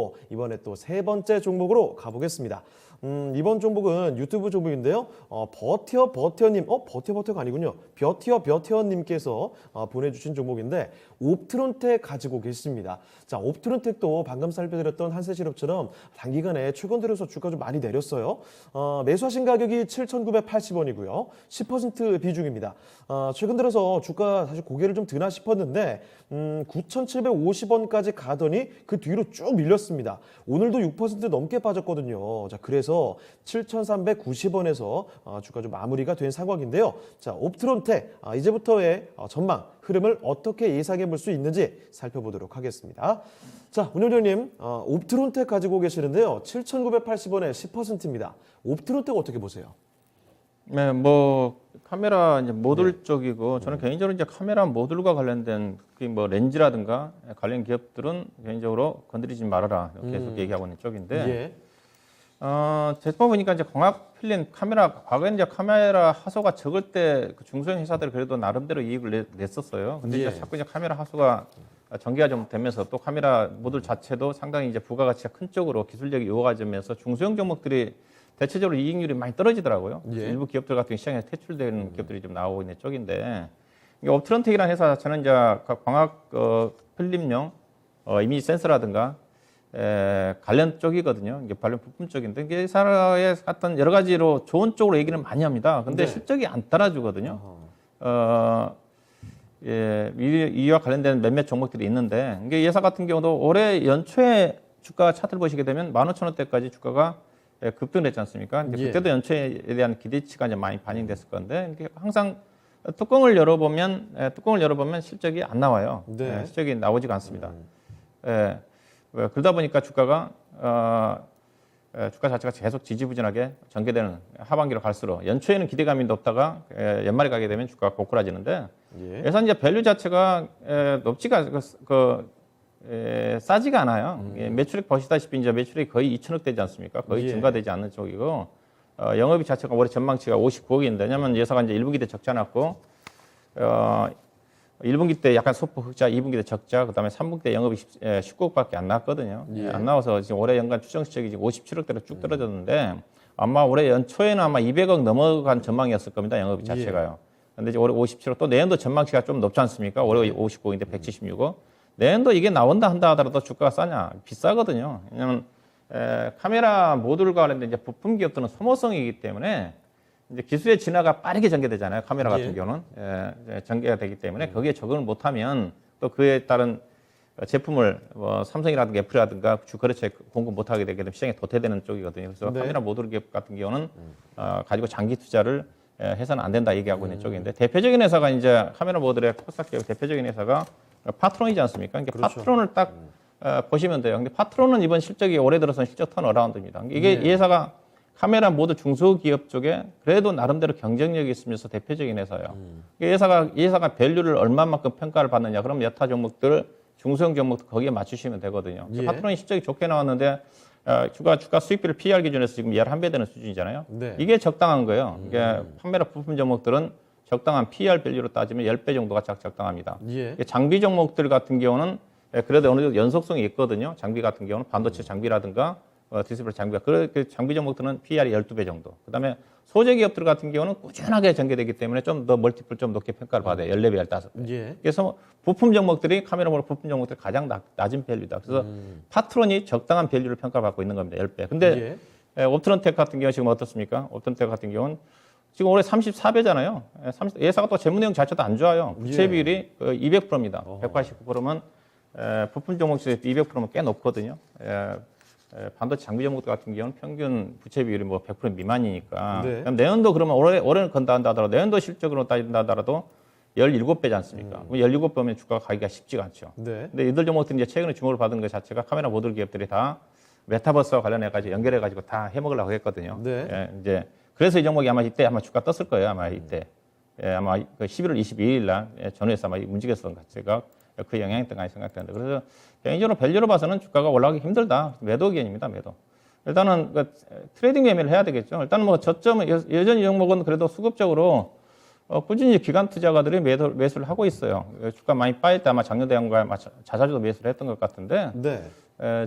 마치고 이번에 또 세 번째 종목으로 가보겠습니다. 이번 종목은 유튜브 종목인데요. 버텨버텨님, 버텨버텨가 아니군요. 버텨버텨님께서 보내주신 종목인데 옵트론텍 가지고 계십니다. 자, 옵트론텍도 방금 살펴드렸던 한세실업처럼 단기간에 최근 들어서 주가 좀 많이 내렸어요. 매수하신 가격이 7,980원이고요. 10% 비중입니다. 최근 들어서 주가 사실 고개를 좀 드나 싶었는데 9,750원까지 가더니 그 뒤로 쭉 밀렸습니다. 오늘도 6% 넘게 빠졌거든요. 자, 그래서 7,390원에서 주가 좀 마무리가 된 상황인데요. 자, 옵트론텍 이제부터의 전망, 흐름을 어떻게 예상해 볼 수 있는지 살펴보도록 하겠습니다. 자, 운영자님, 옵트론텍 가지고 계시는데요. 7,980원에 10%입니다. 옵트론텍 어떻게 보세요? 네, 카메라 이제 모듈 쪽이고 저는 개인적으로 이제 카메라 모듈과 관련된 렌즈라든가 관련 기업들은 개인적으로 건드리지 말아라 계속 얘기하고 있는 쪽인데. 예. 제품 보니까 이제 광학 필름 카메라, 과거에 이제 카메라 하소가 적을 때 그 중소형 회사들 그래도 나름대로 이익을 냈었어요. 근데 예. 이제 자꾸 이제 카메라 하소가 전개가 좀 되면서 또 카메라 모듈 자체도 상당히 이제 부가가치가 큰 쪽으로 기술력이 요구가지면서 중소형 종목들이 대체적으로 이익률이 많이 떨어지더라고요. 예. 일부 기업들 같은 시장에 퇴출되는 기업들이 좀 나오고 있는 쪽인데, 이게 옵트론텍이라는 회사 자체는 이제 광학 필름용 이미지 센서라든가 관련 쪽이거든요. 이게 관련 부품 쪽인데, 이게 회사의 어떤 여러 가지로 좋은 쪽으로 얘기는 많이 합니다. 근데 네. 실적이 안 따라주거든요. 이와 관련된 몇몇 종목들이 있는데, 이게 이 회사 같은 경우도 올해 연초에 주가 차트를 보시게 되면 15,000원대까지 주가가 급등했지 않습니까? 예. 그때도 연초에 대한 기대치가 이제 많이 반영됐을 건데, 이게 항상 뚜껑을 열어보면 실적이 안 나와요. 네. 실적이 나오지가 않습니다. 그러다 보니까 주가 자체가 계속 지지부진하게 전개되는 하반기로 갈수록 연초에는 기대감이 높다가 연말에 가게 되면 주가가 고꾸라지는데, 예. 그래서 이제 밸류 자체가 높지가 싸지가 않아요. 매출액 보시다시피 이제 매출액이 거의 2천억 되지 않습니까? 거의 예. 증가되지 않는 쪽이고, 영업이 자체가 올해 전망치가 59억인데, 왜냐면 예사가 이제 1분기 때 적자 났고, 1분기 때 약간 소폭 흑자, 2분기 때 적자, 그다음에 3분기 때 영업이 19억밖에 안 나왔거든요. 예. 안 나와서 지금 올해 연간 추정 실적이 지금 57억대로 쭉 떨어졌는데, 아마 올해 연초에는 아마 200억 넘어간 전망이었을 겁니다. 영업이 자체가요. 근데 이제 올해 57억, 또 내년도 전망치가 좀 높지 않습니까? 올해 59억인데 176억. 내년도 이게 나온다 한다 하더라도 주가가 싸냐? 비싸거든요. 왜냐면 카메라 모듈과 관련된 이제 부품 기업들은 소모성이기 때문에 이제 기술의 진화가 빠르게 전개되잖아요. 카메라 같은 예. 경우는 전개가 되기 때문에 거기에 적응을 못하면 또 그에 따른 제품을 삼성이라든가 애플이라든가 주 거래처에 공급 못하게 되게 되면 시장에 도태되는 쪽이거든요. 그래서 네. 카메라 모듈 기업 같은 경우는 가지고 장기 투자를 해서는 안 된다 얘기하고 있는 쪽인데, 대표적인 회사가 이제 카메라 모듈의 코스닥 기업 대표적인 회사가 파트론이지 않습니까? 그러니까 그렇죠. 파트론을 딱 보시면 돼요. 근데 파트론은 이번 실적이 올해 들어서는 실적 턴어라운드입니다. 이게 이 회사가 카메라 모듈 중소기업 쪽에 그래도 나름대로 경쟁력이 있으면서 대표적인 회사예요. 이 회사가 밸류를 얼마만큼 평가를 받느냐, 그럼 여타 종목들, 중소형 종목들 거기에 맞추시면 되거든요. 예. 파트론이 실적이 좋게 나왔는데 주가 수익비를 PR 기준에서 지금 11배 되는 수준이잖아요. 네. 이게 적당한 거예요. 이게 카메라 부품 종목들은 적당한 PR 밸류로 따지면 10배 정도가 적당합니다. 예. 장비 종목들 같은 경우는 그래도 어느 정도 연속성이 있거든요. 장비 같은 경우는 반도체 장비라든가 디스플레이 장비가, 그 장비 종목들은 PR이 12배 정도. 그다음에 소재 기업들 같은 경우는 꾸준하게 전개되기 때문에 좀 더 멀티플 좀 높게 평가를 받아요. 14배, 15배. 예. 그래서 부품 종목들이 카메라 모듈 부품 종목들이 가장 낮은 밸류다. 그래서 파트론이 적당한 밸류를 평가받고 있는 겁니다. 10배. 근데 옵트론텍 같은 경우 지금 어떻습니까? 옵트론텍 같은 경우는 지금 올해 34배잖아요. 예사가 또 재무 내용 자체도 안 좋아요. 부채 비율이 200%입니다. 189%면 부품 종목 중에서 200%면 꽤 높거든요. 반도체 장비 종목 같은 경우는 평균 부채 비율이 100% 미만이니까. 네. 그럼 내년도 그러면 올해는 건다 하더라도 내년도 실적으로 따진다 하더라도 17배지 않습니까? 17배면 주가가 가기가 쉽지가 않죠. 네. 근데 이들 종목들이 이제 최근에 주목을 받은 것 자체가 카메라 모듈 기업들이 다 메타버스와 관련해가지고 연결해가지고 다 해먹으려고 했거든요. 네. 이제 그래서 이 종목이 아마 주가 떴을 거예요. 아마 이때. 아마 그 11월 22일 날 전후에서 아마 움직였던 가치가 그 영향이었던 거 생각되는데, 그래서 개인적으로 밸류로 봐서는 주가가 올라가기 힘들다. 매도 의견입니다. 매도. 일단은 트레이딩 매매를 해야 되겠죠. 일단은 저점은 여전히 이 종목은 그래도 수급적으로 꾸준히 기관 투자가들이 매수를 하고 있어요. 주가 많이 빠질 때 아마 작년 대응과 자사주도 매수를 했던 것 같은데, 네.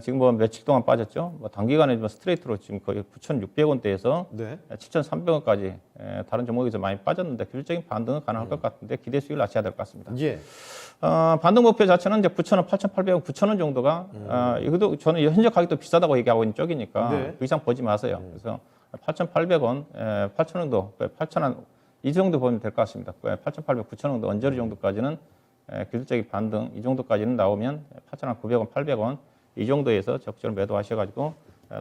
지금 뭐 며칠 동안 빠졌죠. 뭐 단기간에 뭐 스트레이트로 지금 거의 9,600원대에서 네. 7,300원까지 다른 종목에서 많이 빠졌는데 기술적인 반등은 가능할 것 같은데 기대 수익을 낮춰야 될 것 같습니다. 예. 반등 목표 자체는 이제 9,000원, 8,800원, 9,000원 정도가 이것도 저는 현재 가격도 비싸다고 얘기하고 있는 쪽이니까 네. 그 이상 보지 마세요. 그래서 8,800원, 8,000원 정도, 8,000원 이 정도 보면 될 것 같습니다. 8,800, 9,000원 정도 언저리 정도까지는 기술적인 반등 이 정도까지는 나오면 8,900원, 800원 이 정도에서 적절히 매도하셔가지고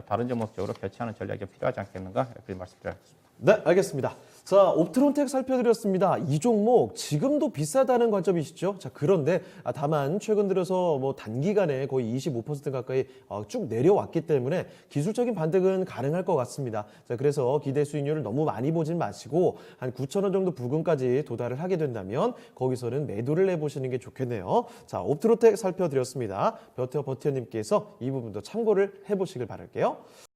다른 종목 쪽으로 교체하는 전략이 필요하지 않겠는가 이렇게 말씀드리겠습니다. 네, 알겠습니다. 자, 옵트론텍 살펴드렸습니다. 이 종목 지금도 비싸다는 관점이시죠? 자, 그런데 다만 최근 들어서 뭐 단기간에 거의 25% 가까이 쭉 내려왔기 때문에 기술적인 반등은 가능할 것 같습니다. 자, 그래서 기대 수익률을 너무 많이 보진 마시고 한 9,000원 정도 부근까지 도달을 하게 된다면 거기서는 매도를 해보시는 게 좋겠네요. 자, 옵트론텍 살펴드렸습니다. 버티어님께서 이 부분도 참고를 해보시길 바랄게요.